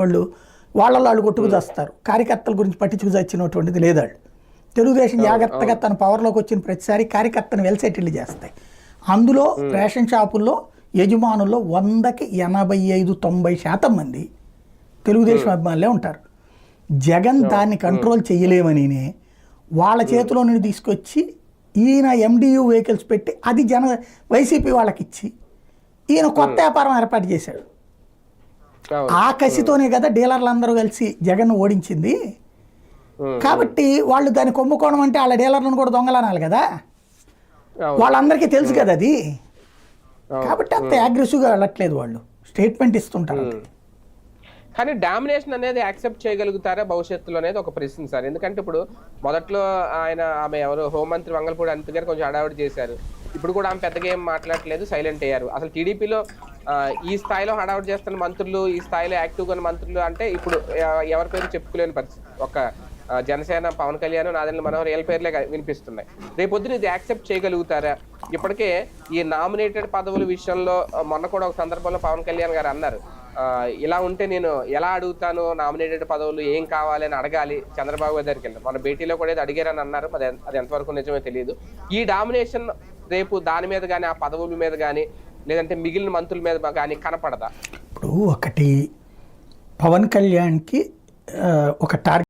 వాళ్ళు వాళ్ళు కొట్టుకు చేస్తారు. కార్యకర్తల గురించి పట్టించుకు చచ్చినటువంటిది లేదు. వాళ్ళు తెలుగుదేశం జాగ్రత్తగా తన పవర్లోకి వచ్చిన ప్రతిసారి కార్యకర్తను వెల్సెటిల్ చేస్తాయి. అందులో రేషన్ షాపుల్లో యజమానుల్లో 100కి 85-90% మంది తెలుగుదేశం అభిమానులే ఉంటారు. జగన్ దాన్ని కంట్రోల్ చేయలేమని వాళ్ళ చేతిలో నుండి తీసుకొచ్చి ఈయన MDU వెహికల్స్ పెట్టి అది వైసీపీ వాళ్ళకి ఇచ్చి ఈయన కొత్త వ్యాపారం ఏర్పాటు చేశాడు. ఆ కసితోనే కదా డీలర్లు అందరూ కలిసి జగన్ ఓడించింది. కాబట్టి వాళ్ళు దాన్ని కొమ్ముకోవడం అంటే వాళ్ళ డీలర్లను కూడా దొంగలనాలి కదా, వాళ్ళందరికీ తెలుసు కదా అది. కాబట్టి అంత అగ్రెసివ్గా వెళ్ళట్లేదు, వాళ్ళు స్టేట్మెంట్ ఇస్తుంటారు. కానీ డామినేషన్ అనేది యాక్సెప్ట్ చేయగలుగుతారా భవిష్యత్తులో అనేది ఒక ప్రశ్న సార్. ఎందుకంటే ఇప్పుడు మొదట్లో ఆమె ఎవరు హోంమంత్రి వంగలపూడి అనిత గారు కొంచెం హడావిడి చేశారు. ఇప్పుడు కూడా ఆమె పెద్దగా ఏం మాట్లాడలేదు, సైలెంట్ అయ్యారు. అసలు టీడీపీలో ఈ స్థాయిలో హడావిడి చేస్తున్న మంత్రులు, ఈ స్థాయిలో యాక్టివ్గా ఉన్న మంత్రులు అంటే ఇప్పుడు ఎవరి పేరు చెప్పుకోలేని పరిస్థితి. ఒక జనసేన పవన్ కళ్యాణ్, నాదెండ్ల మనోహర్ వీళ్ళ పేర్లే వినిపిస్తున్నాయి. రేపొద్దున ఇది యాక్సెప్ట్ చేయగలుగుతారా? ఇప్పటికే ఈ నామినేటెడ్ పదవుల విషయంలో మొన్న కూడా ఒక సందర్భంలో పవన్ కళ్యాణ్ గారు అన్నారు, ఇలా ఉంటే నేను ఎలా అడుగుతాను, నామినేటెడ్ పదవులు ఏం కావాలి అని అడగాలి చంద్రబాబు గారి దగ్గరికి వెళ్ళి. మన భేటీలో కూడా ఏదో అడిగారని అన్నారు, అది ఎంతవరకు నిజమే తెలియదు. ఈ డామినేషన్ రేపు దాని మీద కానీ, ఆ పదవుల మీద కానీ, లేదంటే మిగిలిన మంత్రుల మీద కానీ కనపడదా? ఇప్పుడు ఒకటి పవన్ కళ్యాణ్కి ఒక టార్గెట్